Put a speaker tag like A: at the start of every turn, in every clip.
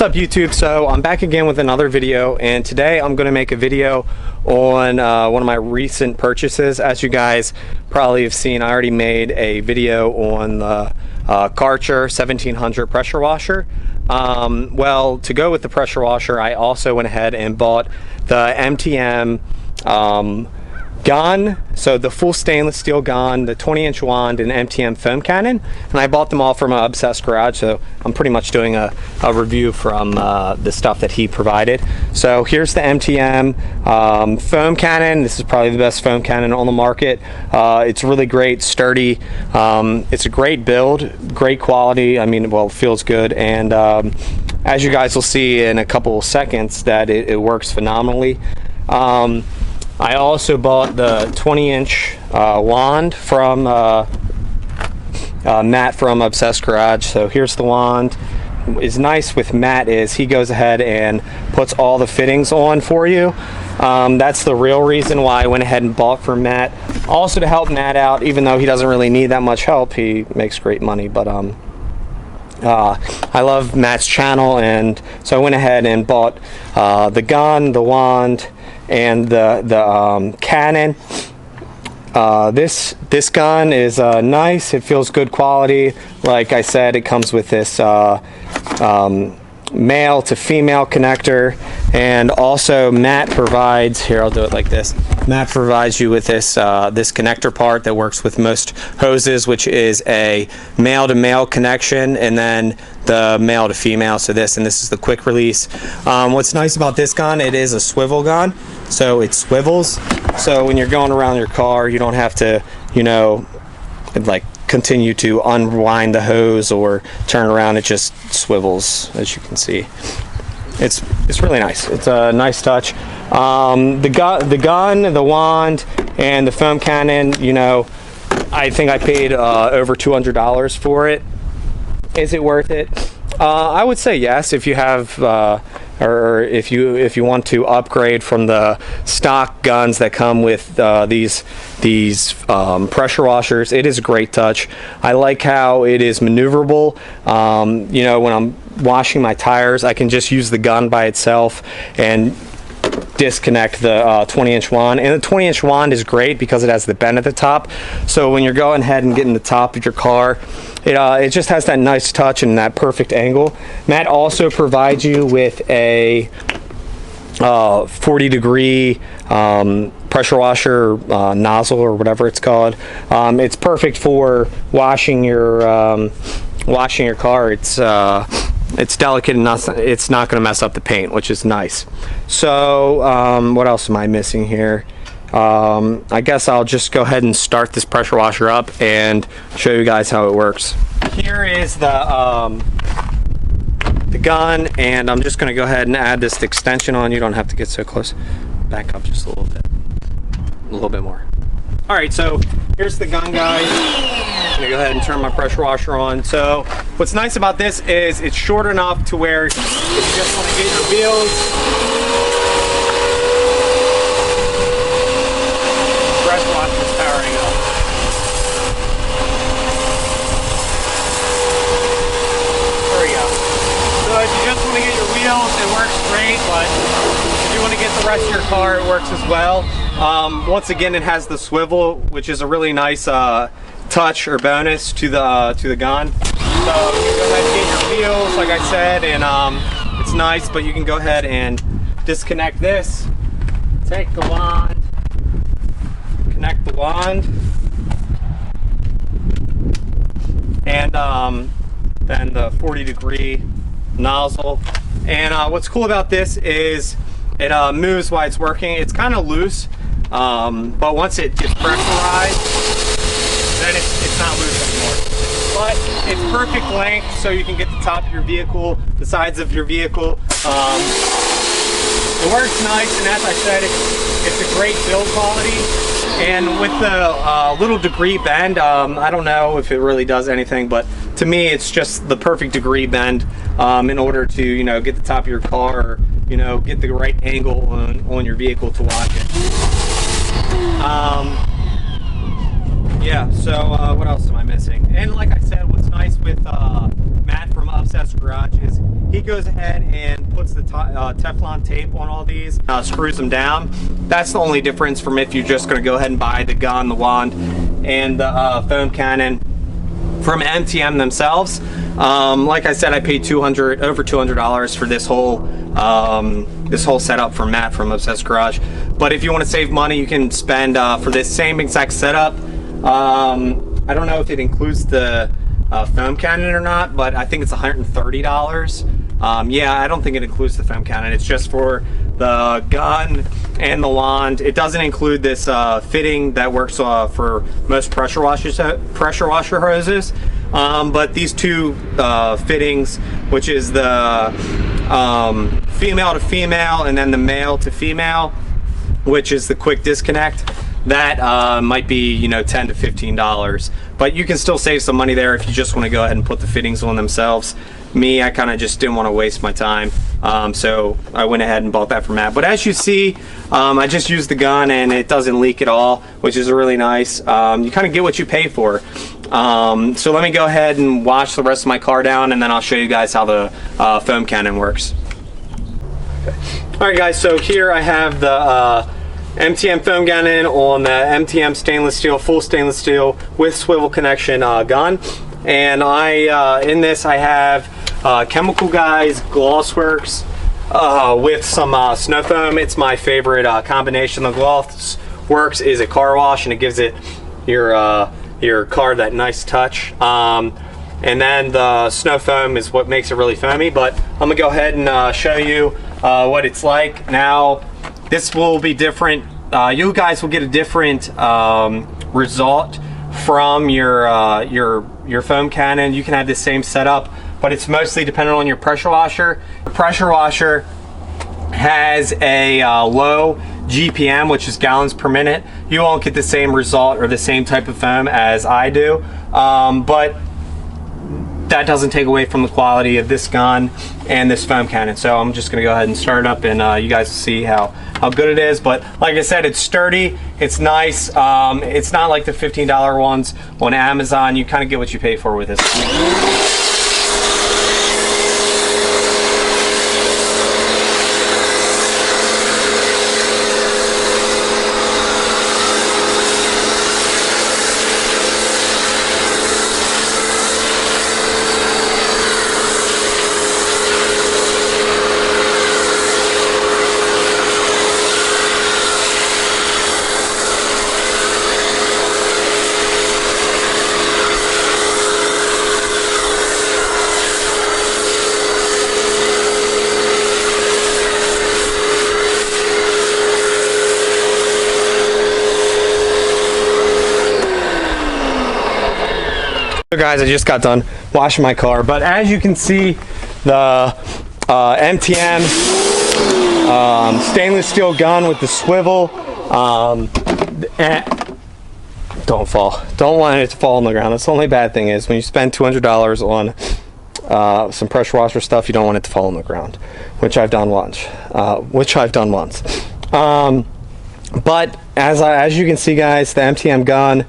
A: What's up YouTube? So I'm back again with another video, and today I'm going to make a video on one of my recent purchases. As you guys probably have seen, I already made a video on the Karcher 1700 pressure washer. Well, to go with the pressure washer, I also went ahead and bought the MTM gun, so the full stainless steel gun, the 20-inch wand, and MTM foam cannon, and I bought them all from Obsessed Garage, so I'm pretty much doing a review from the stuff that he provided. So here's the MTM foam cannon. This is probably the best foam cannon on the market. It's really great, sturdy. It's a great build, great quality. I mean, well, it feels good, and as you guys will see in a couple of seconds, that it works phenomenally. I also bought the 20-inch wand from Matt from Obsessed Garage. So here's the wand. What is nice with Matt is he goes ahead and puts all the fittings on for you. That's the real reason why I went ahead and bought from Matt. Also to help Matt out, even though he doesn't really need that much help, he makes great money. But I love Matt's channel, and so I went ahead and bought the gun, the wand, and the cannon. This gun is nice. It feels good quality. Like I said, it comes with this male to female connector, and also Matt provides, here I'll do it like this, Matt provides you with this this connector part that works with most hoses, which is a male to male connection, and then the male to female. So this is the quick release. What's nice about this gun, it is a swivel gun, so it swivels, so when you're going around your car you don't have to, you know, like continue to unwind the hose or turn around. It just swivels, as you can see. It's really nice. It's a nice touch. The gun, the wand, and the foam cannon, you know, I think I paid over $200 for it. Is it worth it? I would say yes, if you have or if you want to upgrade from the stock guns that come with these pressure washers. It is a great touch. I like how it is maneuverable. You know, when I'm washing my tires, I can just use the gun by itself and disconnect the 20-inch wand. And the 20-inch wand is great because it has the bend at the top, so when you're going ahead and getting the top of your car, it just has that nice touch and that perfect angle. Matt also provides you with a 40-degree pressure washer nozzle, or whatever it's called. It's perfect for washing your car. It's delicate and it's not going to mess up the paint, which is nice. So what else am I missing here? I guess I'll just go ahead and start this pressure washer up and show you guys how it works. Here is the gun, and I'm just going to go ahead and add this extension on. You don't have to get so close. Back up just a little bit more. All right, so here's the gun, guys. I'm gonna go ahead and turn my pressure washer on. So what's nice about this is it's short enough to where if you just want to get your wheels, pressure washer is powering up. There we go. So if you just want to get your wheels, it works great, but if you want to get the rest of your car, it works as well. Once again, it has the swivel, which is a really nice touch or bonus to the gun. So you can go ahead and get your wheels, like I said, and it's nice, but you can go ahead and disconnect this, take the wand, connect the wand, and then the 40-degree nozzle. And what's cool about this is it moves while it's working. It's kind of loose, but once it gets pressurized, then it's not loose anymore. But it's perfect length, so you can get the top of your vehicle, the sides of your vehicle. It works nice, and as I said, it's a great build quality. And with the little degree bend, I don't know if it really does anything, but to me, it's just the perfect degree bend in order to, you know, get the top of your car, or, you know, get the right angle on your vehicle to wash it. Yeah, so what else am I missing? And like I said, what's nice with Matt from Obsessed Garage is he goes ahead and puts the Teflon tape on all these, screws them down. That's the only difference from if you're just going to go ahead and buy the gun, the wand, and the foam cannon from MTM themselves. Like I said, I paid over $200 for this whole setup from Matt from Obsessed Garage. But if you want to save money, you can spend for this same exact setup. I don't know if it includes the foam cannon or not, but I think it's $130. Yeah, I don't think it includes the foam cannon. It's just for the gun and the wand. It doesn't include this fitting that works for most pressure washer hoses. But these two fittings, which is the female to female and then the male to female, which is the quick disconnect, that might be, you know, $10 to $15. But you can still save some money there if you just want to go ahead and put the fittings on themselves. Me, I kind of just didn't want to waste my time, so I went ahead and bought that from Matt. But as you see, I just used the gun and it doesn't leak at all, which is really nice. You kind of get what you pay for. So let me go ahead and wash the rest of my car down, and then I'll show you guys how the foam cannon works. Okay. All right, guys, so here I have the MTM foam cannon on the MTM stainless steel, full stainless steel with swivel connection gun. And in this I have Chemical Guys Glossworks with some snow foam. It's my favorite combination. The Glossworks is a car wash, and it gives it your car that nice touch. And then the snow foam is what makes it really foamy. But I'm gonna go ahead and show you what it's like. Now, this will be different. You guys will get a different result from your foam cannon. You can have the same setup, but it's mostly dependent on your pressure washer. The pressure washer has a low GPM, which is gallons per minute. You won't get the same result or the same type of foam as I do, but that doesn't take away from the quality of this gun and this foam cannon. So I'm just gonna go ahead and start it up, and you guys will see how good it is. But like I said, it's sturdy, it's nice. It's not like the $15 ones on Amazon. You kind of get what you pay for with this. So guys, I just got done washing my car, but as you can see, the MTM stainless steel gun with the swivel, don't fall. Don't want it to fall on the ground. That's the only bad thing is when you spend $200 on some pressure washer stuff, you don't want it to fall on the ground, which I've done once. But as you can see, guys, the MTM gun,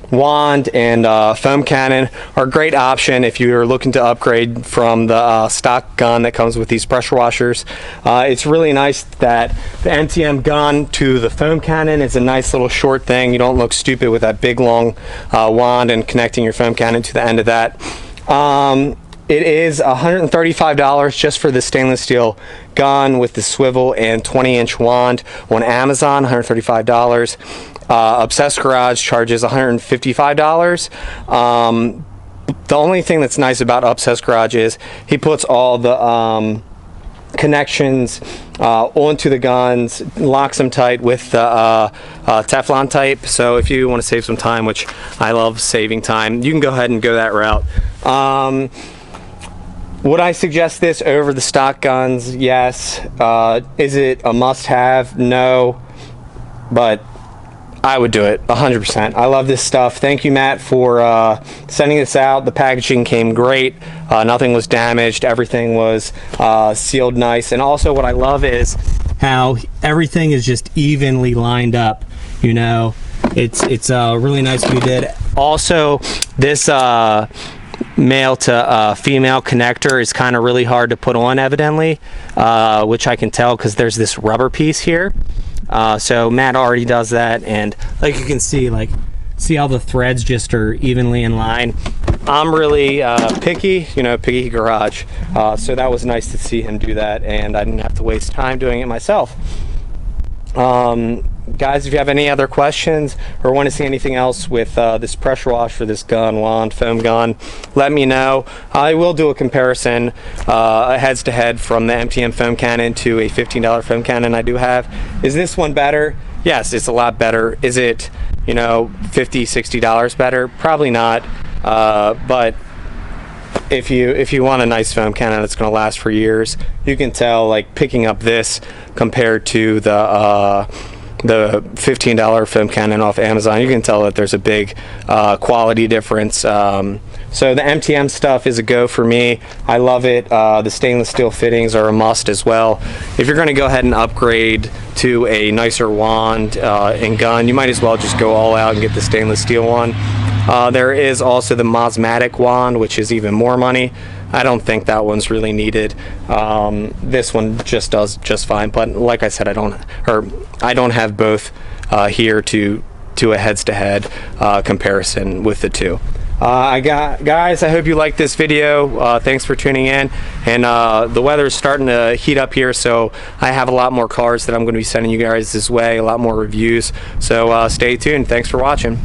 A: wand, and foam cannon are a great option if you're looking to upgrade from the stock gun that comes with these pressure washers. It's really nice that the MTM gun to the foam cannon is a nice little short thing. You don't look stupid with that big long wand and connecting your foam cannon to the end of that. It is $135 just for the stainless steel gun with the swivel and 20-inch wand on Amazon, $135. Obsessed Garage charges $155. The only thing that's nice about Obsessed Garage is he puts all the connections onto the guns, locks them tight with the Teflon type. So if you want to save some time, which I love saving time, you can go ahead and go that route. Would I suggest this over the stock guns? Yes. Is it a must-have? No. But I would do it 100%. I love this stuff. Thank you, Matt, for sending this out. The packaging came great. Nothing was damaged. Everything was sealed nice. And also what I love is how everything is just evenly lined up. You know, it's really nice what you did. Also, this male to female connector is kind of really hard to put on, evidently, which I can tell because there's this rubber piece here. So Matt already does that, and like you can see, see how the threads just are evenly in line. I'm really picky, you know, picky garage. So that was nice to see him do that, and I didn't have to waste time doing it myself. Guys, if you have any other questions or want to see anything else with this pressure wash for this gun, wand, foam gun, let me know. I will do a comparison, a heads to head from the MTM foam cannon to a $15 foam cannon I do have. Is this one better? Yes, it's a lot better. Is it, you know, $50, $60 better? Probably not. But if you want a nice foam cannon that's going to last for years, you can tell, like, picking up this compared to the $15 foam cannon off Amazon, you can tell that there's a big quality difference. So the MTM stuff is a go for me. I love it. The stainless steel fittings are a must as well. If you're going to go ahead and upgrade to a nicer wand and gun, you might as well just go all out and get the stainless steel one. There is also the Mosmatic wand, which is even more money. I don't think that one's really needed. This one just does just fine, but like I said, I don't have both here to a heads-to-head comparison with the two. Guys, I hope you liked this video. Thanks for tuning in. And the weather is starting to heat up here, so I have a lot more cars that I'm going to be sending you guys this way, a lot more reviews. So stay tuned. Thanks for watching.